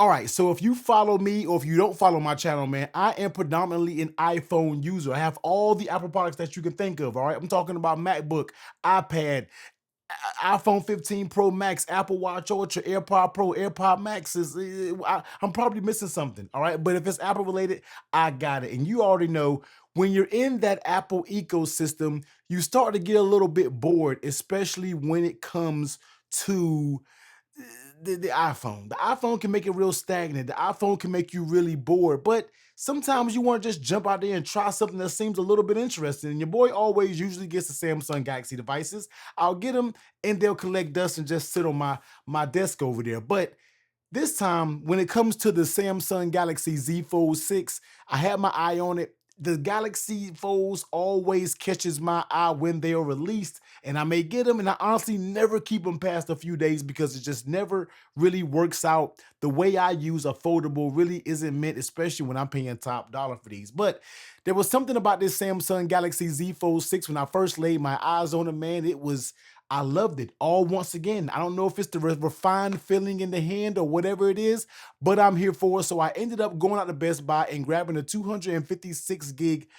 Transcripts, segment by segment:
All right, so if you follow me or if you don't follow my channel, man, I am predominantly an iPhone user. I have all the Apple products that you can think of. All right, I'm talking about MacBook, iPad, iPhone 15 Pro Max, Apple Watch Ultra, AirPod Pro, AirPod Max. I'm probably missing something. All right, but if it's Apple related, I got it. And you already know when you're in that Apple ecosystem, you start to get a little bit bored, especially when it comes to the iPhone. The iPhone can make it real stagnant. The iPhone can make you really bored. But sometimes you want to just jump out there and try something that seems a little bit interesting. And your boy always usually gets the Samsung Galaxy devices. I'll get them and they'll collect dust and just sit on my desk over there. But this time, when it comes to the Samsung Galaxy Z Fold 6, I had my eye on it. The Galaxy Folds always catches my eye when they are released, and I may get them, and I honestly never keep them past a few days because it just never really works out. The way I use a foldable really isn't meant, especially when I'm paying top dollar for these. But there was something about this Samsung Galaxy Z Fold 6 when I first laid my eyes on it, man. I loved it all once again. I don't know if it's the refined feeling in the hand or whatever it is, but I'm here for it. So I ended up going out to Best Buy and grabbing a 256 gig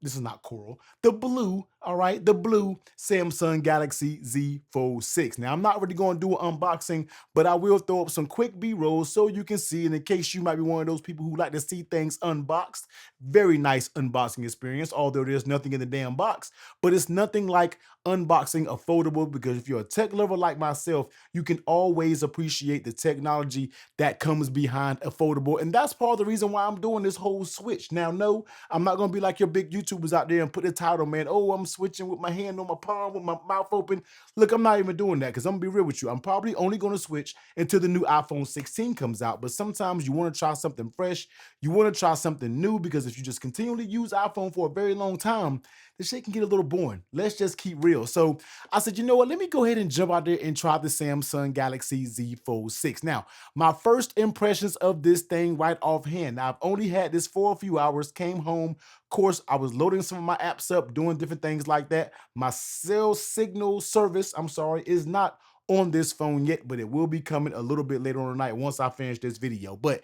this is not coral, the blue, all right, the blue Samsung Galaxy Z Fold 6. Now, I'm not really going to do an unboxing, but I will throw up some quick B-rolls so you can see, and in case you might be one of those people who like to see things unboxed, very nice unboxing experience, although there's nothing in the damn box, but it's nothing like unboxing a foldable because if you're a tech lover like myself, you can always appreciate the technology that comes behind a foldable. And that's part of the reason why I'm doing this whole switch. Now, no, I'm not going to be like your big YouTubers out there and put the title, man, oh, I'm switching with my hand on my palm with my mouth open. Look, I'm not even doing that because I'm going to be real with you. I'm probably only going to switch until the new iPhone 16 comes out. But sometimes you want to try something fresh. You want to try something new because if you just continually use iPhone for a very long time, the shit can get a little boring. Let's just keep real. So I said, you know what? Let me go ahead and jump out there and try the Samsung Galaxy Z Fold 6. Now, my first impressions of this thing right offhand. Now, I've only had this for a few hours, came home. Of course, I was loading some of my apps up, doing different things like that. My cell signal service, I'm sorry, is not on this phone yet, but it will be coming a little bit later on tonight once I finish this video. But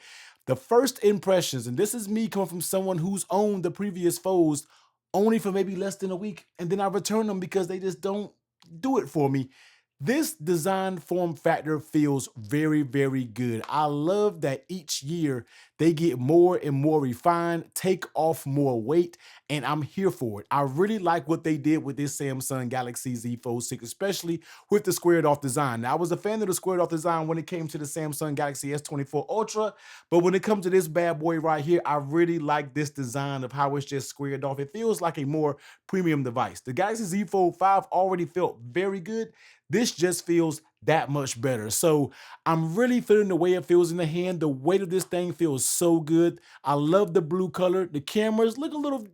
the first impressions, and this is me coming from someone who's owned the previous Folds only for maybe less than a week, and then I return them because they just don't do it for me. This design form factor feels very, very good. I love that each year they get more and more refined, take off more weight, and I'm here for it. I really like what they did with this Samsung Galaxy Z Fold 6, especially with the squared off design. Now, I was a fan of the squared off design when it came to the Samsung Galaxy S24 Ultra, but when it comes to this bad boy right here, I really like this design of how it's just squared off. It feels like a more premium device. The Galaxy Z Fold 5 already felt very good. This just feels that much better. So I'm really feeling the way it feels in the hand. The weight of this thing feels so good. I love the blue color. The cameras look a little,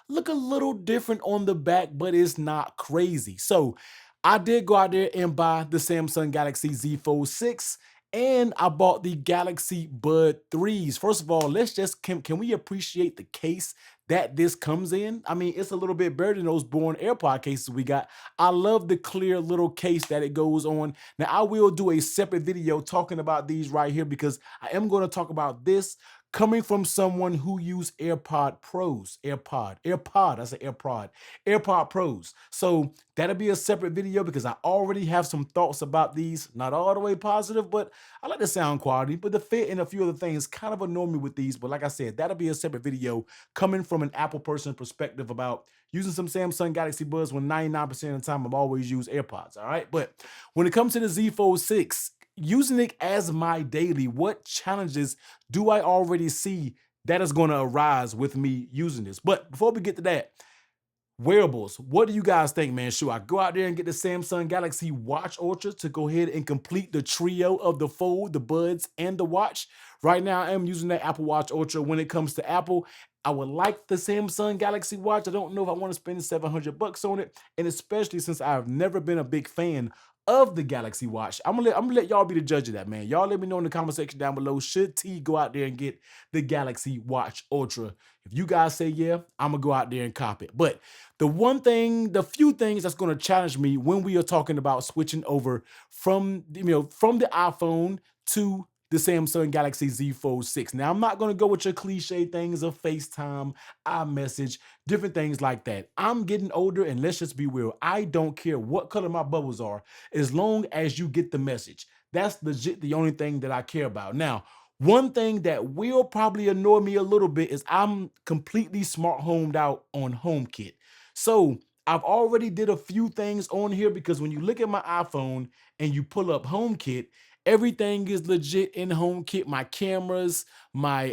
look a little different on the back, but it's not crazy. So I did go out there and buy the Samsung Galaxy Z Fold 6 and I bought the Galaxy Bud 3s. First of all, let's just, can we appreciate the case that this comes in? I mean, it's a little bit better than those Born AirPod cases we got. I love the clear little case that it goes on. Now, I will do a separate video talking about these right here because I am going to talk about this coming from someone who use AirPod Pros, I say AirPod Pros. So that'll be a separate video because I already have some thoughts about these, not all the way positive, but I like the sound quality, but the fit and a few other things kind of annoy me with these. But like I said, that'll be a separate video coming from an Apple person perspective about using some Samsung Galaxy Buds when 99% of the time I've always used AirPods, all right? But when it comes to the Z Fold 6, using it as my daily, what challenges do I already see that is going to arise with me using this? But before we get to that, wearables, what do you guys think, man? Should I go out there and get the Samsung Galaxy Watch Ultra to go ahead and complete the trio of the Fold, the Buds, and the watch? Right now, I am using that Apple Watch Ultra. When it comes to Apple, I would like the Samsung Galaxy Watch. I don't know if I want to spend 700 bucks on it, and especially since I've never been a big fan of the Galaxy Watch. I'm gonna let y'all be the judge of that, man. Y'all let me know in the comment section down below. Should T go out there and get the Galaxy Watch Ultra? If you guys say yeah, I'm gonna go out there and cop it. But the few things that's gonna challenge me when we are talking about switching over from the iPhone to the Samsung Galaxy Z Fold 6. Now, I'm not going to go with your cliche things of FaceTime, iMessage, different things like that. I'm getting older, and let's just be real. I don't care what color my bubbles are as long as you get the message. That's legit the only thing that I care about. Now, one thing that will probably annoy me a little bit is I'm completely smart homed out on HomeKit. So I've already did a few things on here because when you look at my iPhone and you pull up HomeKit, everything is legit in HomeKit. My cameras, my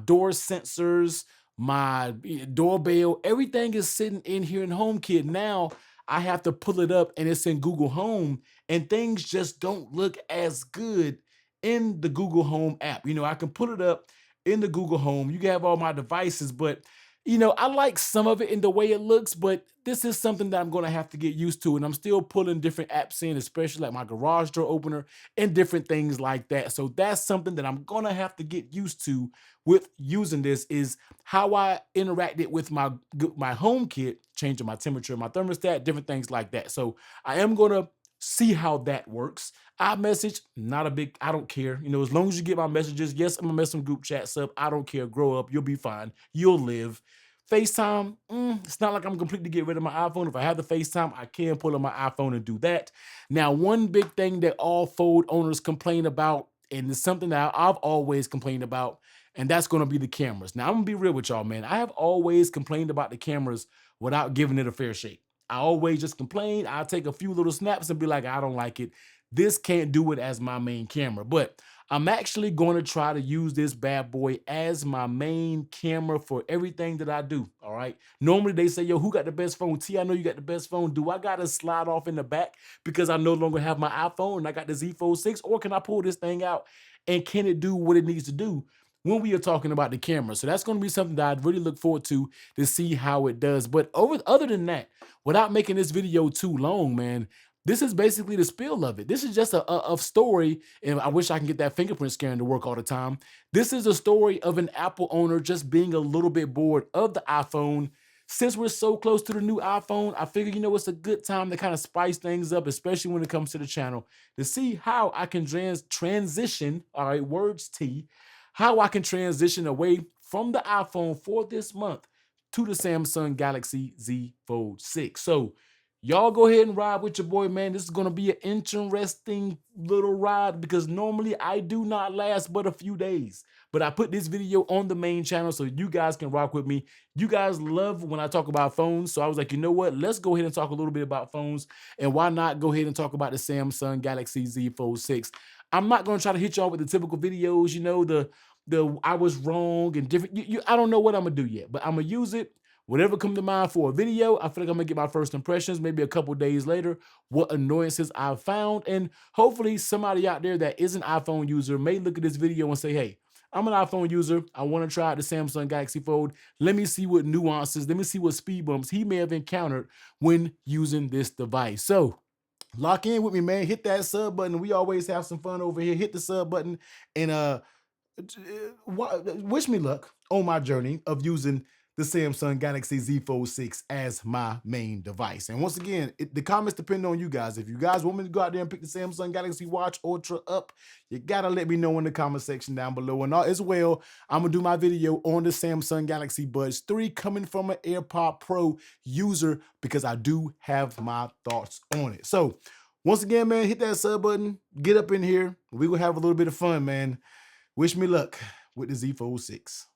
door sensors, my doorbell, everything is sitting in here in HomeKit. Now I have to pull it up and it's in Google Home, and things just don't look as good in the Google Home app. I can pull it up in the Google Home. You can have all my devices, but I like some of it in the way it looks, but this is something that I'm going to have to get used to. And I'm still pulling different apps in, especially like my garage door opener and different things like that. So that's something that I'm going to have to get used to with using this, is how I interacted with my home kit, changing my temperature, my thermostat, different things like that. So I am going to see how that works. iMessage, not a big, I don't care. As long as you get my messages, yes, I'm gonna mess some group chats up. I don't care. Grow up, you'll be fine. You'll live. FaceTime, it's not like I'm completely get rid of my iPhone. If I have the FaceTime, I can pull up my iPhone and do that. Now, one big thing that all Fold owners complain about, and it's something that I've always complained about, and that's going to be the cameras. Now, I'm going to be real with y'all, man. I have always complained about the cameras without giving it a fair shake. I always just complain. I'll take a few little snaps and be like, I don't like it. This can't do it as my main camera. But I'm actually going to try to use this bad boy as my main camera for everything that I do. All right. Normally they say, yo, who got the best phone? T, I know you got the best phone. Do I got to slide off in the back because I no longer have my iPhone and I got the Z Fold 6? Or can I pull this thing out and can it do what it needs to do when we are talking about the camera? So that's going to be something that I'd really look forward to see how it does. But other than that, without making this video too long, man, this is basically the spill of it. This is just a story, and I wish I can get that fingerprint scanner to work all the time. This is a story of an Apple owner just being a little bit bored of the iPhone. Since we're so close to the new iPhone, I figure, it's a good time to kind of spice things up, especially when it comes to the channel, to see how I can transition, all right, words T, how I can transition away from the iPhone for this month to the Samsung Galaxy Z Fold 6. So y'all go ahead and ride with your boy, man. This is going to be an interesting little ride because normally I do not last but a few days. But I put this video on the main channel so you guys can rock with me. You guys love when I talk about phones. So I was like, you know what? Let's go ahead and talk a little bit about phones. And why not go ahead and talk about the Samsung Galaxy Z Fold 6. I'm not going to try to hit y'all with the typical videos, the I was wrong and different. I don't know what I'm going to do yet, but I'm going to use it. Whatever come to mind for a video, I feel like I'm gonna get my first impressions, maybe a couple days later, what annoyances I've found. And hopefully somebody out there that is an iPhone user may look at this video and say, hey, I'm an iPhone user. I want to try out the Samsung Galaxy Fold. Let me see what nuances, let me see what speed bumps he may have encountered when using this device. So lock in with me, man. Hit that sub button. We always have some fun over here. Hit the sub button and wish me luck on my journey of using the Samsung Galaxy Z Fold 6 as my main device. And once again, the comments depend on you guys. If you guys want me to go out there and pick the Samsung Galaxy Watch Ultra up, you gotta let me know in the comment section down below. And as well, I'm gonna do my video on the Samsung Galaxy Buds 3 coming from an AirPod Pro user because I do have my thoughts on it. So once again, man, hit that sub button, get up in here. We're gonna have a little bit of fun, man. Wish me luck with the Z Fold 6.